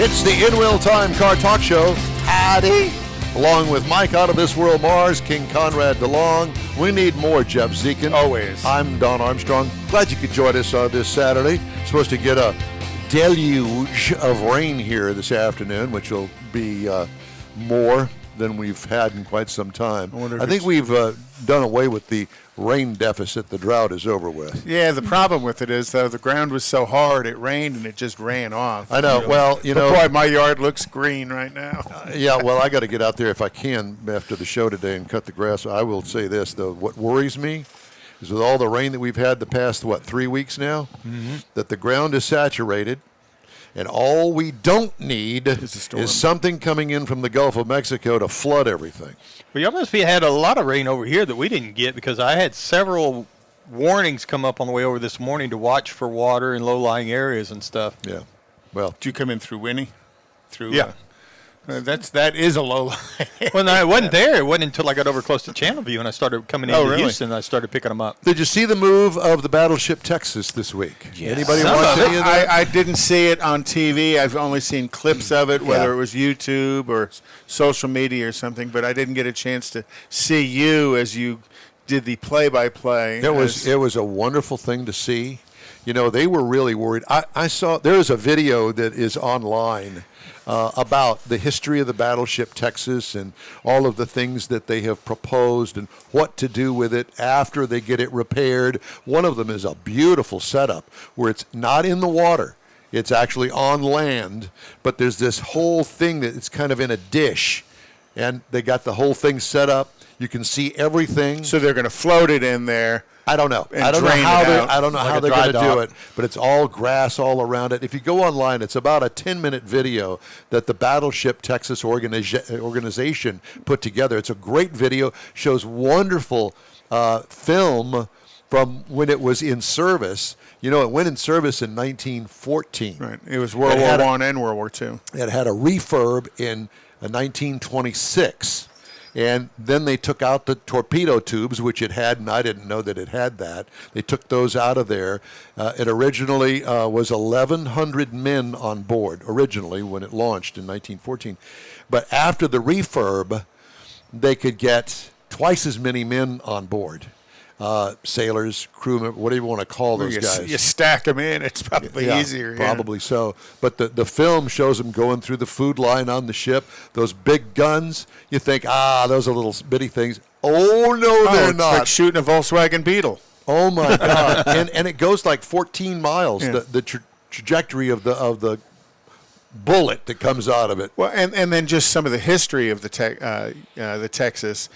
It's the In Wheel Time Car Talk Show. Howdy. Along with Mike out of this world, Mars, King Conrad DeLong. We need more Jeff Zekin. Always. I'm Don Armstrong. Glad you could join us this Saturday. Supposed to get a deluge of rain here this afternoon, which will be more than we've had in quite some time. I think we've done away with the rain deficit. The drought is over with. Yeah, the problem with it is, though, the ground was so hard, it rained and it just ran off. I know. Really. Well, you know. Boy, my yard looks green right now. Yeah, well, I got to get out there if I can after the show today and cut the grass. I will say this, though. What worries me is with all the rain that we've had the past, 3 weeks now, that the ground is saturated. And all we don't need is something coming in from the Gulf of Mexico to flood everything. Well, you must have had a lot of rain over here that we didn't get, because I had several warnings come up on the way over this morning to watch for water in low-lying areas and stuff. Yeah. Well, did you come in through Winnie? Yeah. That is a low line. Well, no, I wasn't there. It wasn't until I got over close to Channelview and I started coming into Houston. I started picking them up. Did you see the move of the Battleship Texas this week? Yes. Anybody watch any of that? I didn't see it on TV. I've only seen clips of it, whether it was YouTube or social media or something. But I didn't get a chance to see you as you did the play-by-play. It was a wonderful thing to see. You know, they were really worried. I saw there is a video that is online about the history of the Battleship Texas and all of the things that they have proposed and what to do with it after they get it repaired. One of them is a beautiful setup where it's not in the water. It's actually on land, but there's this whole thing that it's kind of in a dish, and they got the whole thing set up. You can see everything. So they're going to float it in there. I don't know. I don't know how they're going to do it, but it's all grass all around it. If you go online, it's about a 10-minute video that the Battleship Texas organization put together. It's a great video, shows wonderful film from when it was in service. You know, it went in service in 1914. Right. It was World War I and World War II. It had a refurb in 1926. And then they took out the torpedo tubes, which it had, and I didn't know that it had that. They took those out of there. It originally was 1,100 men on board, originally, when it launched in 1914. But after the refurb, they could get twice as many men on board. Sailors, crewmen, whatever you want to call those guys. You stack them in, it's probably easier. Probably so. But the film shows them going through the food line on the ship. Those big guns, you think, those are little bitty things. Oh, no, they're not. It's like shooting a Volkswagen Beetle. Oh, my God. and it goes like 14 miles, the trajectory of the bullet that comes out of it. Well, and then just some of the history of the Texas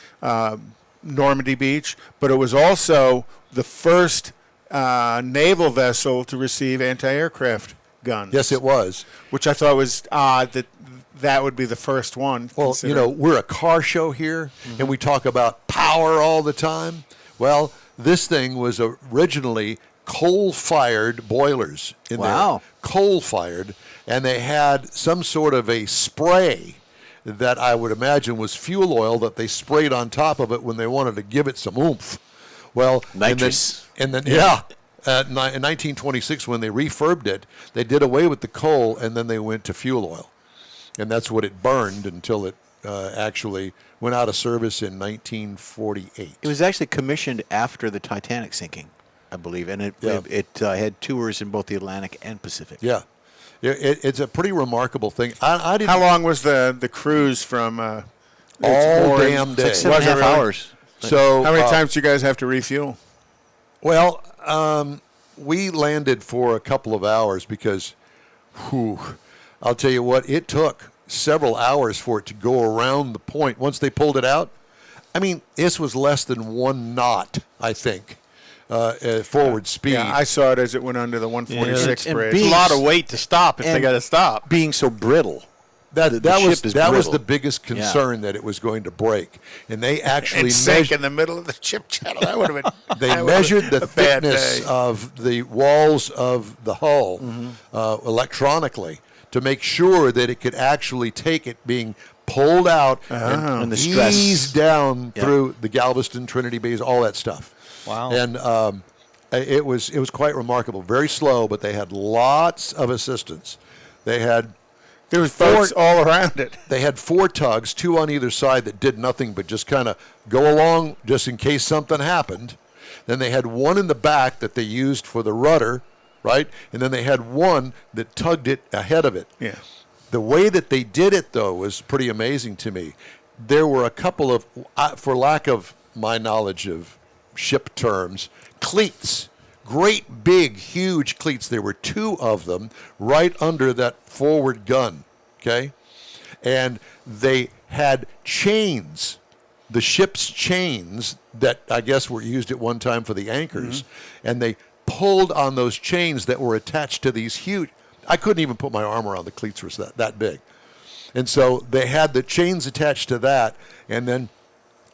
Normandy Beach, but it was also the first naval vessel to receive anti-aircraft guns. Yes, it was. Which I thought was odd that would be the first one. Well, you know, we're a car show here, and we talk about power all the time. Well, this thing was originally coal-fired boilers in there. Coal-fired, and they had some sort of a spray that I would imagine was fuel oil that they sprayed on top of it when they wanted to give it some oomph. Well, nitrous. And then in 1926, when they refurbed it, they did away with the coal, and then they went to fuel oil. And that's what it burned until it actually went out of service in 1948. It was actually commissioned after the Titanic sinking, I believe, and it had tours in both the Atlantic and Pacific. Yeah. It's a pretty remarkable thing. I didn't. How long was the cruise from? All damn day. It's like 7.5 hours. So how many times do you guys have to refuel? Well, we landed for a couple of hours because, I'll tell you what, it took several hours for it to go around the point. Once they pulled it out, I mean, this was less than 1 knot, I think. Forward speed. Yeah, I saw it as it went under the 146 bridge. It's a lot of weight to stop if they got to stop. Being so brittle. That was the biggest concern, that it was going to break, and they actually sank in the middle of the chip channel. That would have been. They measured the thickness of the walls of the hull electronically to make sure that it could actually take it being pulled out and the stress eased down through the Galveston, Trinity Bays, all that stuff. Wow. And it was quite remarkable. Very slow, but they had lots of assistance. They had There was boats all around it. They had 4 tugs, 2 on either side that did nothing but just kind of go along just in case something happened. Then they had one in the back that they used for the rudder, right? And then they had one that tugged it ahead of it. Yeah. The way that they did it, though, was pretty amazing to me. There were a couple of, for lack of my knowledge of ship terms, cleats. Great, big, huge cleats. There were 2 of them right under that forward gun, okay? And they had chains, the ship's chains that I guess were used at one time for the anchors, and they pulled on those chains that were attached to these huge, I couldn't even put my arm around the cleats, were that big. And so they had the chains attached to that, and then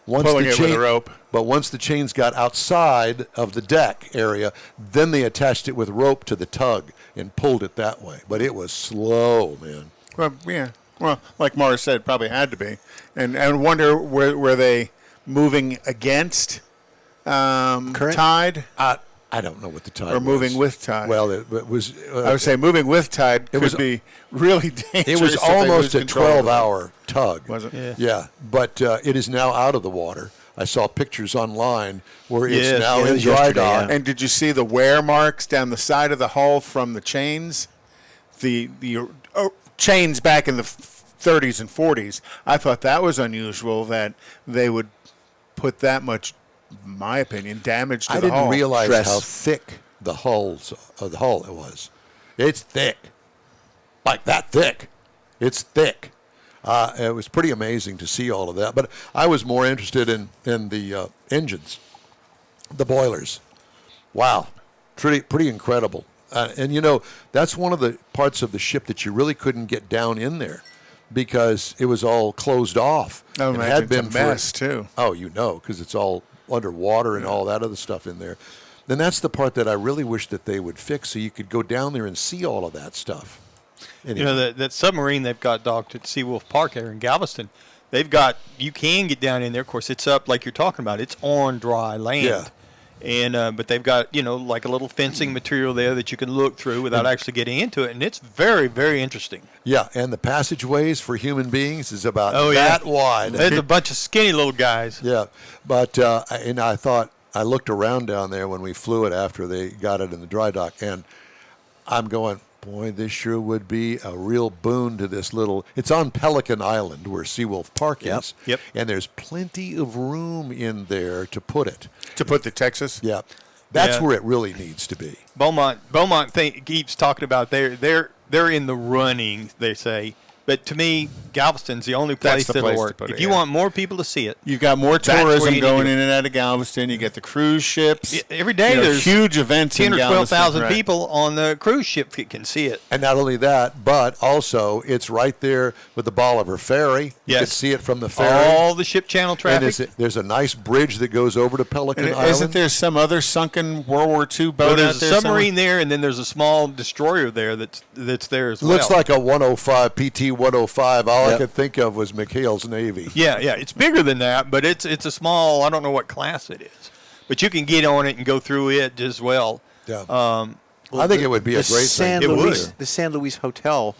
once Pulling the it with a rope. But once the chains got outside of the deck area, then they attached it with rope to the tug and pulled it that way. But it was slow, man. Well, yeah. Well, like Morris said, probably had to be. And I wonder, were they moving against tide? I don't know what the tide Or was. moving with tide. Well, it was. I would say moving with tide could be really dangerous. It was if they almost lose a control of it. 12-hour tug. Was it? Yeah. Yeah, but it is now out of the water. I saw pictures online where it's Yes, now it in was dry yesterday, dock. yeah. And did you see the wear marks down the side of the hull from the chains? The chains back in the 30s and 40s. I thought that was unusual that they would put that much, in my opinion, damage to I the hull. didn't realize Stress. how thick the hull it was. It's thick, like that thick. It's thick. It was pretty amazing to see all of that. But I was more interested in the engines, the boilers. Wow, pretty incredible. And you know, that's one of the parts of the ship that you really couldn't get down in there because it was all closed off. I It imagine it's a mess, too. Oh, you know, because it's all underwater and all that other stuff in there. Then that's the part that I really wish that they would fix so you could go down there and see all of that stuff. Anyway. You know, that submarine they've got docked at Seawolf Park there in Galveston, you can get down in there. Of course, it's up like you're talking about. It's on dry land. Yeah. And but they've got, like a little fencing material there that you can look through without actually getting into it. And it's very, very interesting. Yeah, and the passageways for human beings is about Oh, that yeah. wide. There's a bunch of skinny little guys. Yeah, but and I thought, I looked around down there when we flew it after they got it in the dry dock, and I'm going, boy, this sure would be a real boon to this little. It's on Pelican Island where Seawolf Park is. Yep. And there's plenty of room in there to put it. To put the Texas? Yeah, that's Yeah. where it really needs to be. Beaumont keeps talking about they're in the running, they say. But to me, Galveston's the only place the that'll place to work. put it, If you yeah. want more people to see it, You've got more That's where tourism you need going to- in and out of Galveston. You get the cruise ships. every day there's huge events 10 in or Galveston. 12,000 right. people on the cruise ship that can see it. And not only that, but also it's right there with the Bolivar Ferry. You Yes. can see it from the ferry. All the ship channel And traffic. there's a nice bridge that goes over to Pelican And Island. isn't there some other sunken World War II boat Well, out there's there a submarine somewhere? there, and then there's a small destroyer there that's there as well. Looks like a 105, PT 105. All I Yep. could think of was McHale's Navy. Yeah, it's bigger than that, but it's a small. I don't know what class it is, but you can get on it and go through it as well. Yeah. I think it would be a The great San thing. Luis, the San Luis Hotel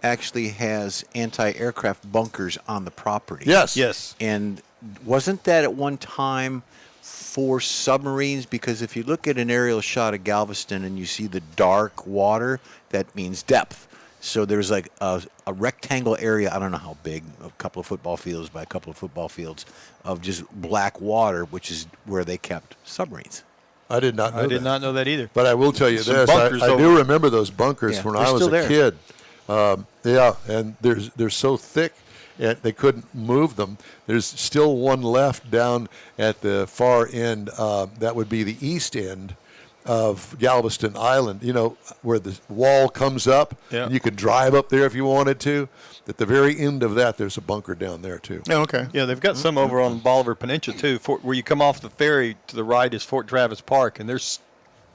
actually has anti-aircraft bunkers on the property. Yes. And wasn't that at one time for submarines? Because if you look at an aerial shot of Galveston and you see the dark water, that means depth. So there's like a rectangle area, I don't know how big, a couple of football fields by a couple of football fields, of just black water, which is where they kept submarines. I did not know I did that. not know that either. But I will tell you Some this. bunkers I over- do remember those bunkers Yeah, when they're I was still a there. kid. Yeah, and they're so thick, and they couldn't move them. There's still one left down at the far end. That would be the east end of Galveston Island, where the wall comes up. Yeah. And you could drive up there if you wanted to. At the very end of that, there's a bunker down there, too. Oh, okay. Yeah, they've got some over on Bolivar Peninsula too, where you come off the ferry to the right is Fort Travis Park, and there's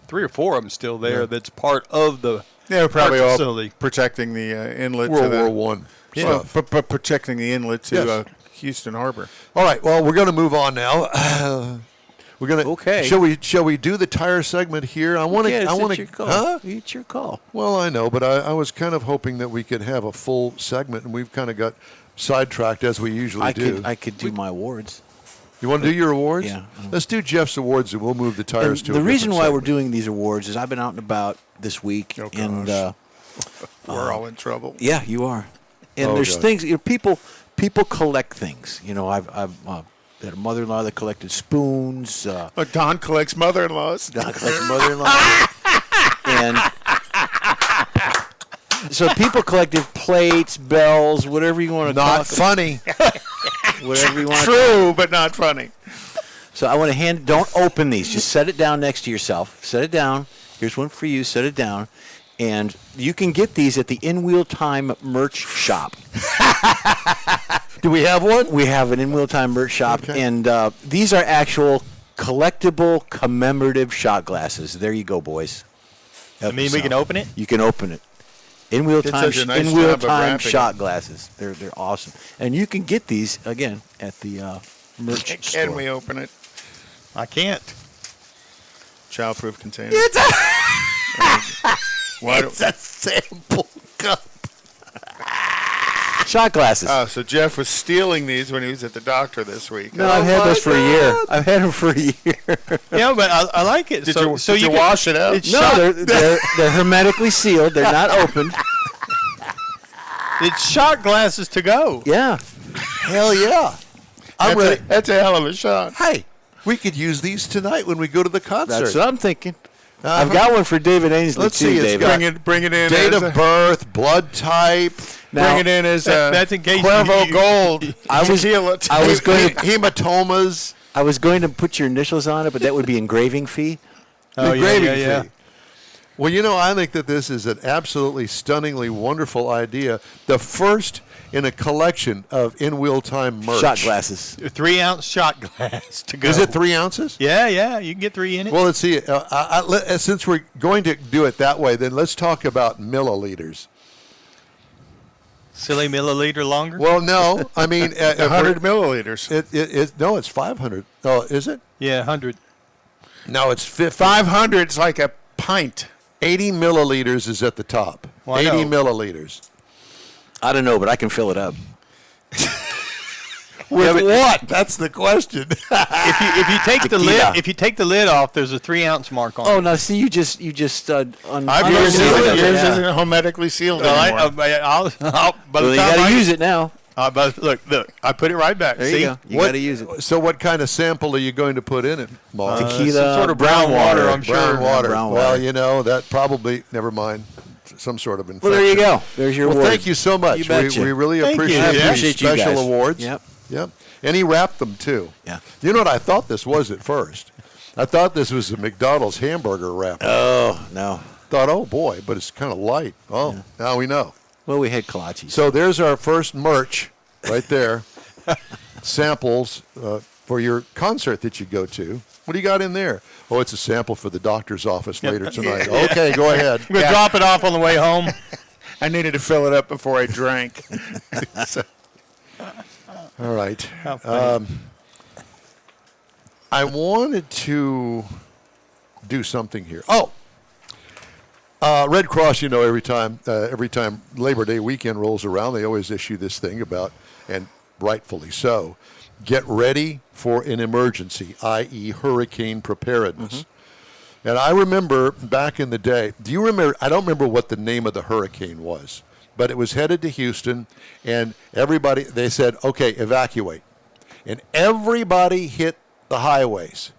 3 or 4 of them still there. Yeah. That's part of the They're probably park all facility. protecting the inlet to World the War One well, stuff. but protecting the inlet to Yes. Houston Harbor. All right, well, we're going to move on now. We're gonna. Okay. Shall we do the tire segment here? I want to. Yeah, I want it's your to. call. Huh? It's your call. Well, I know, but I was kind of hoping that we could have a full segment, and we've kind of got sidetracked as we usually do. I could do my awards. You want to do your awards? Yeah. Let's do Jeff's awards, and we'll move the tires And to. the a reason different why we're segment. doing these awards is I've been out and about this week, Oh, and gosh. We're all in trouble. yeah, you are. And Oh, there's God. things. People collect things. I've had a mother-in-law that collected spoons. Don collects mother-in-laws. Don collects mother-in-law, and so people collected plates, bells, whatever you want to Not funny. whatever you want. True, but not funny. So I want to don't open these. Just set it down next to yourself. Set it down. Here's one for you. Set it down. And you can get these at the In Wheel Time merch shop. Do we have one? We have an In Wheel Time merch shop. Okay. And these are actual collectible commemorative shot glasses. There you go, boys. I mean, we can open it? You can open it. In Wheel Did Time, such a nice In Wheel job of Time wrapping shot glasses. They're awesome. And you can get these, again, at the merch store. Can we open it? I can't. Childproof container. It's Why a sample cup. Shot glasses. Oh, so Jeff was stealing these when he was at the doctor this week. no, I've had those for a year. I've had them for a year. Yeah, but I like it. Did so you, so did you can- wash it out? It's No, shot, they're hermetically sealed. They're not opened. it's shot glasses to go. Yeah. Hell yeah. I'm ready. That's a hell of a shot. Hey, we could use these tonight when we go to the concert. That's what I'm thinking. Uh-huh. I've got one for David Ainsley, Let's too, see, it's David. got- Bring it in. Date as of birth, blood type, Now, bring it in as That's in case Cuervo you- Gold. I was- tequila. I was going to hematomas. I was going to put your initials on it, but that would be engraving fee. Oh, yeah, engraving yeah, yeah. fee. Well, I think that this is an absolutely stunningly wonderful idea. The first in a collection of In Wheel Time merch. Shot glasses. A 3-ounce shot glass to go. Is it 3 ounces? Yeah, yeah. You can get 3 in it. Well, let's see. Since we're going to do it that way, then let's talk about milliliters. Silly milliliter longer. Well, no. I mean, 100 milliliters. no, it's 500. Oh, is it? Yeah, 100. No, it's 50. 500 is like a pint. 80 milliliters is at the top. Well, I 80 know. milliliters. I don't know, but I can fill it up. With what? That's the question. If you take the Tequila. lid, if you take the lid off, there's a 3-ounce mark on Oh, it. now see, you just Yours unsealed isn't, it. yours Yeah. isn't hermetically sealed Well, anymore. by Well, the you time got I to use it now. Look, I put it right back. There See? you go. You What- got to use it. So what kind of sample are you going to put in it, Mark? Tequila, some sort of brown water, I'm sure. Brown water. Brown Well, water. that probably, never mind, some sort of infection. Well, there you go. There's your Well, award. thank you so much. You betcha. We really Thank you. appreciate I these appreciate you special guys. awards. Yep. Yep. And he wrapped them, too. Yeah. You know what I thought this was at first? I thought this was a McDonald's hamburger wrapper. Oh, no. Thought, oh, boy, but it's kind of light. Oh, now we know. Well, we had kolaches. So there's our first merch right there. Samples for your concert that you go to. What do you got in there? Oh, it's a sample for the doctor's office later tonight. Okay, go ahead. I'm gonna drop it off on the way home. I needed to fill it up before I drank. All right. How funny. I wanted to do something here. Oh, Red Cross, every time Labor Day weekend rolls around, they always issue this thing about, and rightfully so, get ready for an emergency, i.e. hurricane preparedness. And I remember back in the day, do you remember, I don't remember what the name of the hurricane was, but it was headed to Houston, and everybody, they said, okay, evacuate. And everybody hit the highways,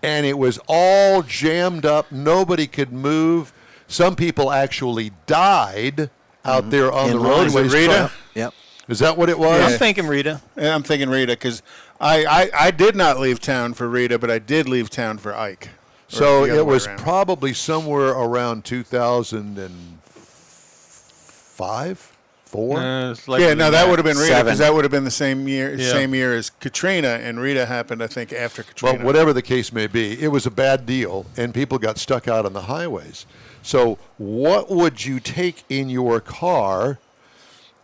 and it was all jammed up. Nobody could move. Some people actually died out there on the line. roadways. Rita? Yep. Is that what it was? I'm thinking Rita. Yeah, I'm thinking Rita because I did not leave town for Rita, but I did leave town for Ike. Or So the other it way was around. probably somewhere around 2005, 4. It's like Yeah, no, that would have been Rita 7. because that would have been the same year Yeah. as Katrina, and Rita happened, I think, after Katrina. Well, whatever the case may be, it was a bad deal, and people got stuck out on the highways. So what would you take in your car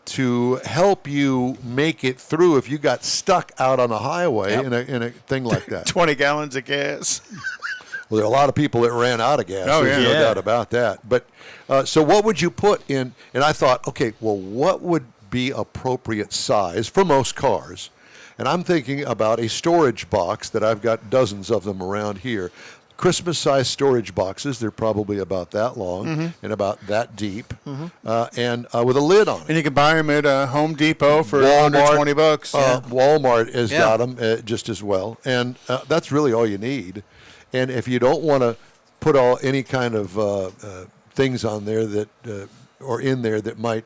to help you make it through if you got stuck out on the highway in a thing like that. 20 gallons of gas. Well, there are a lot of people that ran out of gas. Oh, There's yeah. no doubt about that. But so what would you put in? And I thought, okay, well, what would be appropriate size for most cars? And I'm thinking about a storage box that I've got dozens of them around here. Christmas-sized storage boxes. They're probably about that long and about that deep, and with a lid on it. And you can buy them at Home Depot for Walmart, under $20. Walmart has got them just as well, and that's really all you need. And if you don't want to put any kind of things on there that or in there that might,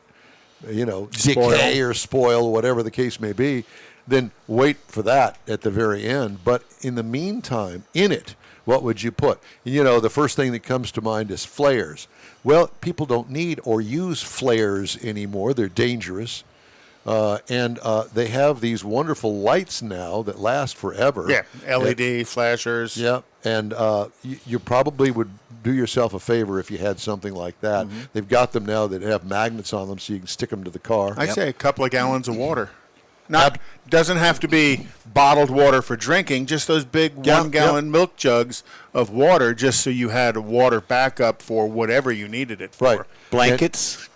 decay or spoil, whatever the case may be, then wait for that at the very end. But in the meantime, in it, what would you put? The first thing that comes to mind is flares. Well, people don't need or use flares anymore. They're dangerous. And they have these wonderful lights now that last forever. Yeah, LED flashers. Yeah, and you probably would do yourself a favor if you had something like that. They've got them now that have magnets on them so you can stick them to the car. I'd say a couple of gallons of water. Doesn't have to be bottled water for drinking, just those big 1 gallon milk jugs of water, just so you had a water backup for whatever you needed it for. Right. Blankets,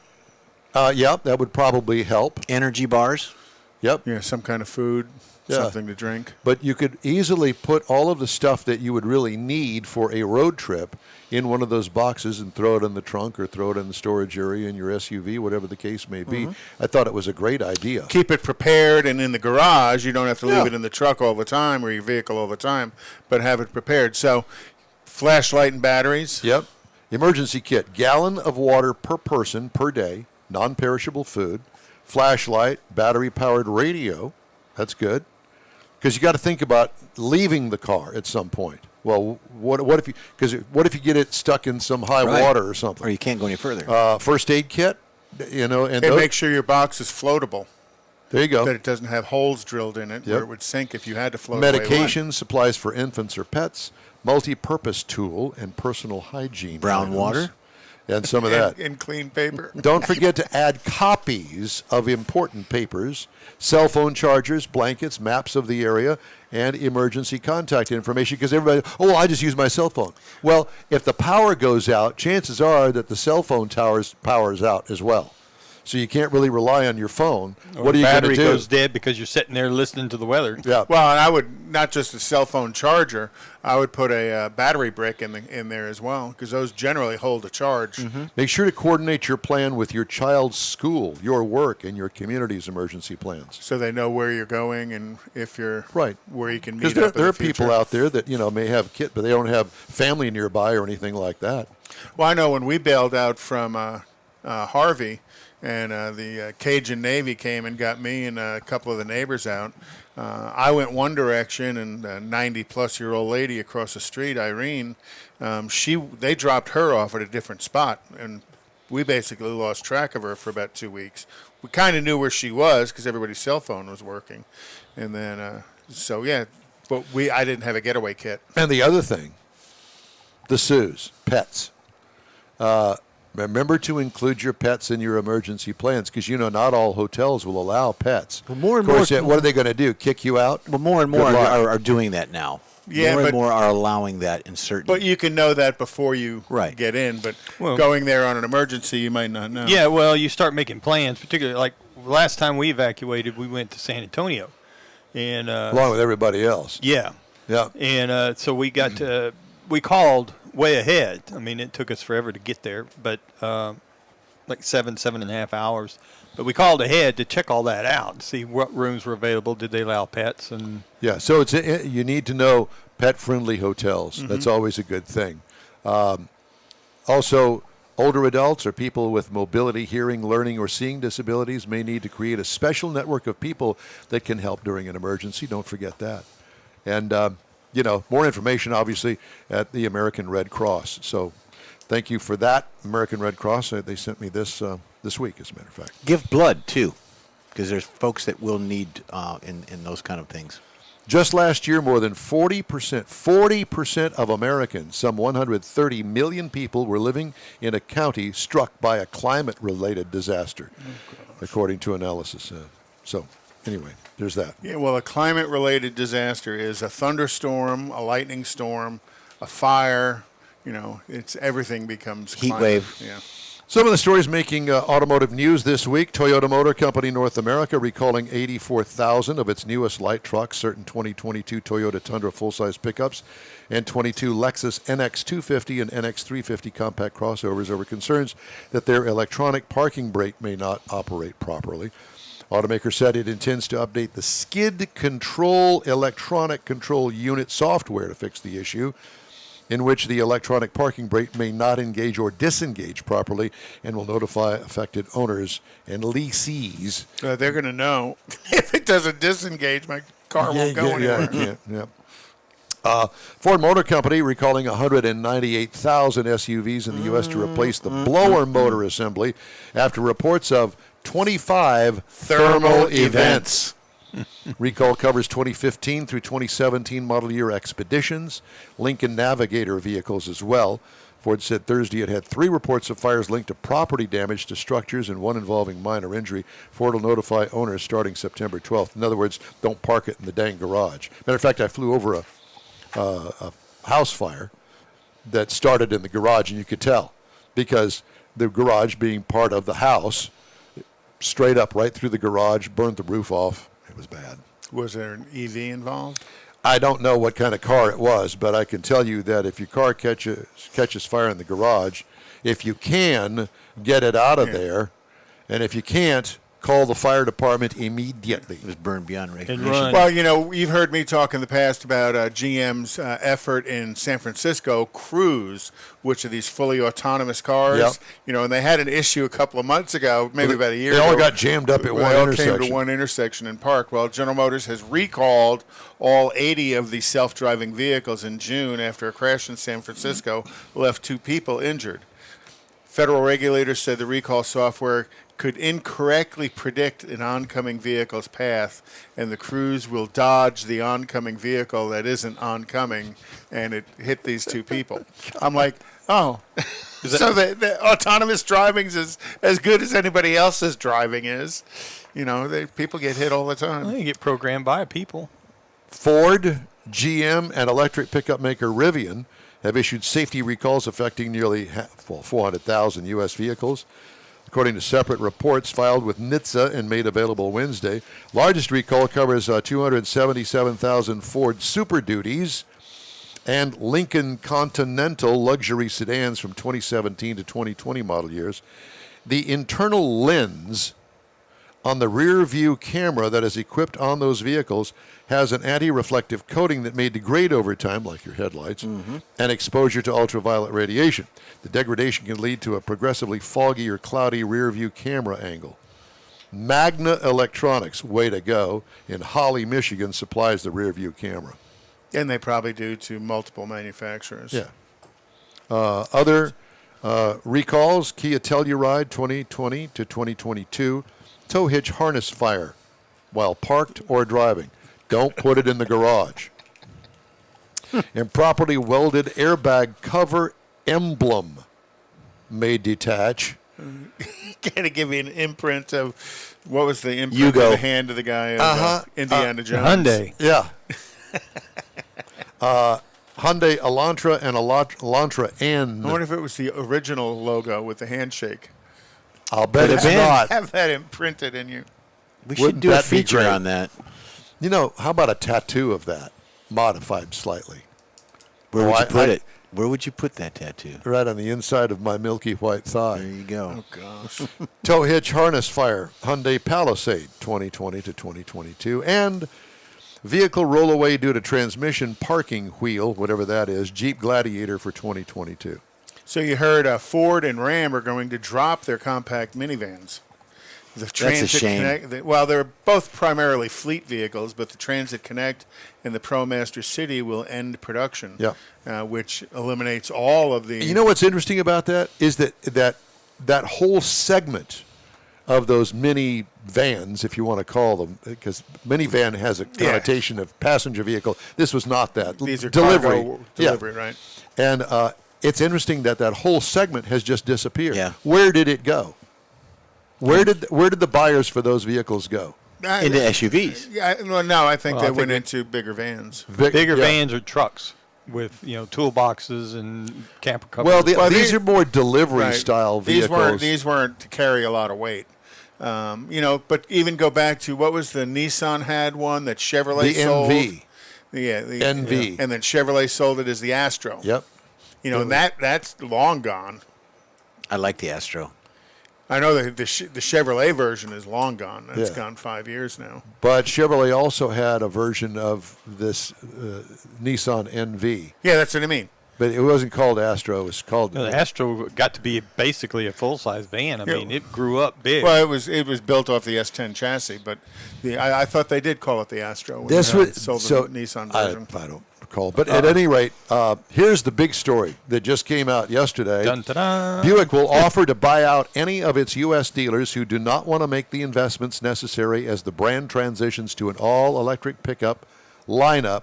That would probably help. energy bars. Yep. Yeah, some kind of food, something to drink. But you could easily put all of the stuff that you would really need for a road trip in one of those boxes and throw it in the trunk or throw it in the storage area in your SUV, whatever the case may be. I thought it was a great idea. Keep it prepared and in the garage. You don't have to leave it in the truck all the time or your vehicle all the time, but have it prepared. So, flashlight and batteries. Yep. Emergency kit, gallon of water per person per day, non-perishable food, flashlight, battery-powered radio. That's good. Because you got to think about leaving the car at some point. Well, what if you get it stuck in some high water or something? Or you can't go any further. First aid kit, and Make sure your box is floatable. there you go. That it doesn't have holes drilled in it where it would sink if you had to float Medication, supplies for infants or pets, multi-purpose tool, and personal hygiene. Brown items. water. And some of that. and clean paper. Don't forget to add copies of important papers, cell phone chargers, blankets, maps of the area, and emergency contact information. Because everybody, I just use my cell phone. Well, if the power goes out, chances are that the cell phone powers out as well. So you can't really rely on your phone. What are you going to do? Battery goes dead because you're sitting there listening to the weather. Yeah. Well, and I would not just a cell phone charger. I would put a battery brick in there as well, because those generally hold a charge. Make sure to coordinate your plan with your child's school, your work, and your community's emergency plans. So they know where you're going and if you're where you can meet Because up. there are people out there that may have a kit, but they don't have family nearby or anything like that. Well, I know when we bailed out from Harvey, and the Cajun Navy came and got me and a couple of the neighbors out. I went one direction, and a 90-plus-year-old lady across the street, Irene, they dropped her off at a different spot, and we basically lost track of her for about 2 weeks. We kind of knew where she was because everybody's cell phone was working, and then but I didn't have a getaway kit. And the other thing, the zoos, pets. Remember to include your pets in your emergency plans, because not all hotels will allow pets. Well, more and of course, more- what are they going to do? Kick you out? Well, more and more Good luck. are doing that now. Yeah, more and but- more are allowing that in certain. But you can know that before you Right. get in. But Well- going there on an emergency, you might not know. Yeah, well, you start making plans, particularly like last time we evacuated, we went to San Antonio. And Along with everybody else. yeah. Yeah. And so we got we called way ahead. I mean, it took us forever to get there, but like 7.5 hours. But we called ahead to check all that out and see what rooms were available. Did they allow pets? And Yeah, so you need to know pet-friendly hotels. That's always a good thing. Also, older adults or people with mobility, hearing, learning, or seeing disabilities may need to create a special network of people that can help during an emergency. Don't forget that. And, more information, obviously, at the American Red Cross. So thank you for that, American Red Cross. They sent me this week, as a matter of fact. Give blood, too, because there's folks that will need in those kind of things. Just last year, more than 40% of Americans, some 130 million people, were living in a county struck by a climate-related disaster. according to analysis. So, anyway, there's that. Yeah, well, a climate-related disaster is a thunderstorm, a lightning storm, a fire. It's everything becomes Heat climate. wave. Yeah. Some of the stories making automotive news this week. Toyota Motor Company North America recalling 84,000 of its newest light trucks, certain 2022 Toyota Tundra full-size pickups, and 22 Lexus NX250 and NX350 compact crossovers over concerns that their electronic parking brake may not operate properly. Automaker said it intends to update the skid control electronic control unit software to fix the issue, in which the electronic parking brake may not engage or disengage properly, and will notify affected owners and lessees. They're going to know if it doesn't disengage, my car won't go anywhere. Yeah, you can't. Yeah. Ford Motor Company recalling 198,000 SUVs in the U.S. to replace the blower motor assembly after reports of 25 thermal events. Recall covers 2015 through 2017 model year Expeditions, Lincoln Navigator vehicles as well. Ford said Thursday it had 3 reports of fires linked to property damage to structures and 1 involving minor injury. Ford will notify owners starting September 12th. In other words, don't park it in the dang garage. Matter of fact, I flew over a house fire that started in the garage, and you could tell because the garage being part of the house, straight up right through the garage, burned the roof off. It was bad. Was there an EV involved? I don't know what kind of car it was, but I can tell you that if your car catches fire in the garage, if you can, get it out of there, and if you can't, call the fire department immediately. It was burned beyond And recognition. run. Well, you've heard me talk in the past about GM's effort in San Francisco, Cruise, which are these fully autonomous cars. Yep. And they had an issue a couple of months ago, maybe about a year They ago. all got jammed up at one They all came intersection. to one intersection in Park. Well, General Motors has recalled all 80 of these self-driving vehicles in June after a crash in San Francisco left 2 people injured. Federal regulators said the recall software could incorrectly predict an oncoming vehicle's path, and the Cruise will dodge the oncoming vehicle that isn't oncoming, and it hit these 2 people. I'm like, oh. So the autonomous driving is as good as anybody else's driving is. People get hit all the time. Well, you get programmed by people. Ford, GM, and electric pickup maker Rivian have issued safety recalls affecting nearly 400,000 U.S. vehicles. According to separate reports filed with NHTSA and made available Wednesday, largest recall covers 277,000 Ford Super Duties and Lincoln Continental luxury sedans from 2017 to 2020 model years. The internal lens on the rear view camera that is equipped on those vehicles has an anti-reflective coating that may degrade over time, like your headlights, and exposure to ultraviolet radiation. The degradation can lead to a progressively foggy or cloudy rear view camera angle. Magna Electronics, way to go, in Holly, Michigan, supplies the rear view camera. And they probably do to multiple manufacturers. Yeah. Other recalls, Kia Telluride 2020 to 2022, tow hitch harness fire while parked or driving. Don't put it in the garage. Improperly welded airbag cover emblem may detach. Got to give me an imprint of what was the imprint Hugo. of the hand of the guy of Indiana Jones. Hyundai. Yeah. Hyundai Elantra and Elantra N. I wonder if it was the original logo with the handshake. I'll bet it's been. not. Have that imprinted in you. We should Wouldn't do a that be feature great? on that. How about a tattoo of that, modified slightly? Where would Oh, you put I- it? Where would you put that tattoo? Right on the inside of my milky white There thigh. you go. Gosh. Tow hitch harness fire, Hyundai Palisade 2020 to 2022, and vehicle rollaway due to transmission parking wheel, whatever that is, Jeep Gladiator for 2022. So you heard Ford and Ram are going to drop their compact minivans. The Transit shame. Connect, well, they're both primarily fleet vehicles, but the Transit Connect and the ProMaster City will end production, which eliminates all of the... You know what's interesting about that is that whole segment of those mini vans, if you want to call them, because minivan has a connotation of passenger vehicle. This was not that. These are delivery. cargo delivery, right? And it's interesting that whole segment has just disappeared. Yeah. Where did it go? Where did the buyers for those vehicles go? Into SUVs. Yeah, well, no, I think Well, they I think went it- into bigger vans. Bigger Yeah. vans or trucks with toolboxes and camper covers. Well, Well, these they- are more delivery Right. style vehicles. These weren't to carry a lot of weight. But even go back to what was the Nissan had one that Chevrolet the sold. MV. Yeah, the NV. and then Chevrolet sold it as the Astro. Yep. And that's long gone. I like the Astro. I know the Chevrolet version is long gone. It's Yeah. gone 5 years now. But Chevrolet also had a version of this Nissan NV, Yeah, that's what I mean. but it wasn't called Astro. It was called the Astro got to be basically a full-size van. I Yeah. mean, it grew up big. Well, it was built off the S10 chassis, but I thought they did call it the Astro when This they was sold so the Nissan I version. don't recall, but at any rate, here's the big story that just came out yesterday. Dun, ta, da. Buick will offer to buy out any of its U.S. dealers who do not want to make the investments necessary as the brand transitions to an all-electric pickup lineup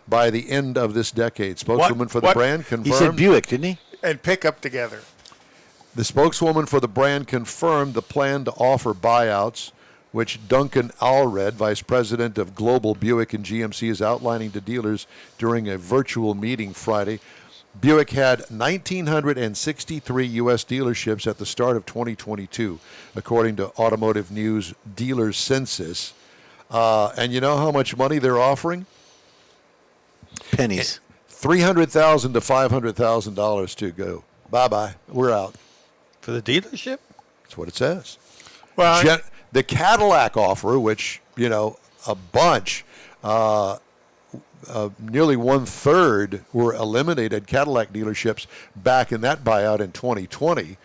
by the end of this decade. Spokeswoman for the What? brand He confirmed. said Buick, didn't he? And pick up together. The spokeswoman for the brand confirmed the plan to offer buyouts, which Duncan Allred, vice president of Global Buick and GMC, is outlining to dealers during a virtual meeting Friday. Buick had 1,963 U.S. dealerships at the start of 2022, according to Automotive News Dealer Census. And you know how much money they're offering? Pennies. $300,000 to $500,000 to go. Bye-bye. We're out. For the dealership? That's what it says. Well, The Cadillac offer, which, a bunch, nearly 1/3 were eliminated Cadillac dealerships back in that buyout in 2020.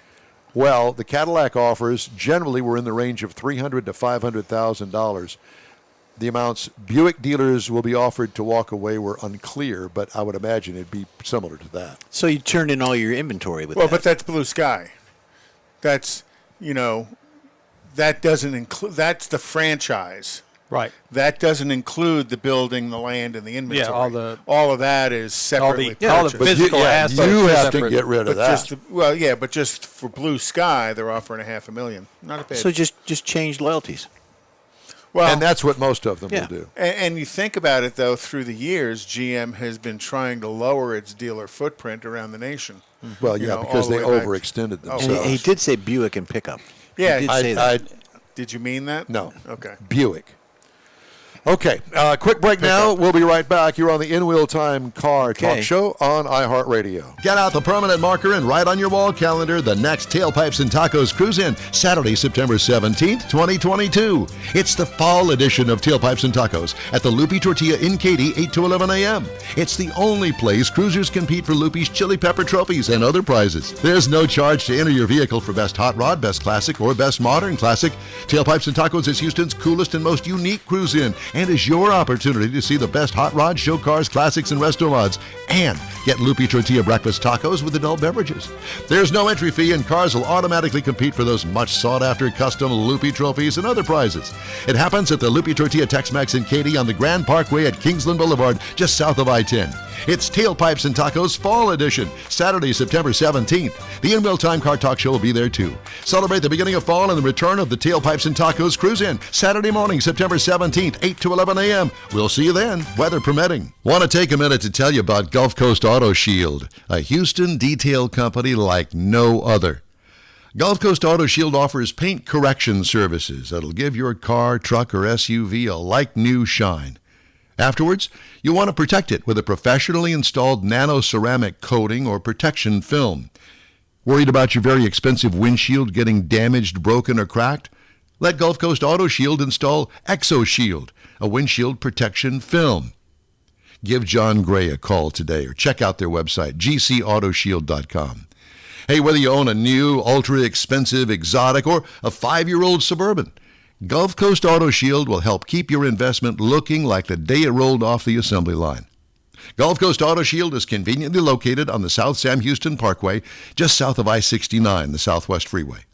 Well, the Cadillac offers generally were in the range of $300,000 to $500,000. The amounts Buick dealers will be offered to walk away were unclear, but I would imagine it'd be similar to that. So you turned in all your inventory with well, that. but that's blue sky. That's that doesn't include. That's the franchise. Right. That doesn't include the building, the land, and the inventory. all of that is separately all the purchased. physical aspects you are have to separate. get rid of But that. but just for blue sky, they're offering $500,000. Not a bad. So just change loyalties. well, And that's what most of them Yeah. will do. and you think about it though, through the years, GM has been trying to lower its dealer footprint around the nation. Well, You yeah, know, because all the they way back- overextended Oh, And themselves. he did say Buick and pickup. Yeah, he did say that. Did you mean that? No. Okay. Buick. Okay, quick break now. We'll be right back. You're on the In Wheel Time Car Talk Okay. Show on iHeartRadio. Get out the permanent marker and write on your wall calendar the next Tailpipes and Tacos Cruise-In, Saturday, September 17th, 2022. It's the fall edition of Tailpipes and Tacos at the Loopy Tortilla in Katy, 8 to 11 a.m. It's the only place cruisers compete for Loopy's Chili Pepper trophies and other prizes. There's no charge to enter your vehicle for Best Hot Rod, Best Classic, or Best Modern Classic. Tailpipes and Tacos is Houston's coolest and most unique cruise-in and is your opportunity to see the best hot rods, show cars, classics, and resto mods, and get Loopy Tortilla breakfast tacos with adult beverages. There's no entry fee, and cars will automatically compete for those much sought-after custom Loopy trophies and other prizes. It happens at the Loopy Tortilla Tex-Mex in Katy on the Grand Parkway at Kingsland Boulevard, just south of I-10. It's Tailpipes and Tacos Fall Edition, Saturday, September 17th. The In Wheel Time Car Talk Show will be there too. Celebrate the beginning of fall and the return of the Tailpipes and Tacos Cruise-In, Saturday morning, September 17th, 8 to 11 a.m. We'll see you then, weather permitting. Want to take a minute to tell you about Gulf Coast Auto Shield, a Houston detail company like no other. Gulf Coast Auto Shield offers paint correction services that'll give your car, truck, or SUV a like-new shine. Afterwards, you want to protect it with a professionally installed nano-ceramic coating or protection film. Worried about your very expensive windshield getting damaged, broken, or cracked? Let Gulf Coast Auto Shield install ExoShield, a windshield protection film. Give John Gray a call today or check out their website, gcautoshield.com. Hey, whether you own a new, ultra-expensive, exotic, or a 5-year-old Suburban, Gulf Coast Auto Shield will help keep your investment looking like the day it rolled off the assembly line. Gulf Coast Auto Shield is conveniently located on the South Sam Houston Parkway, just south of I-69, the Southwest Freeway.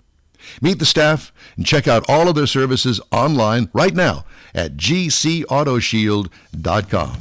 Meet the staff and check out all of their services online right now at gcautoshield.com.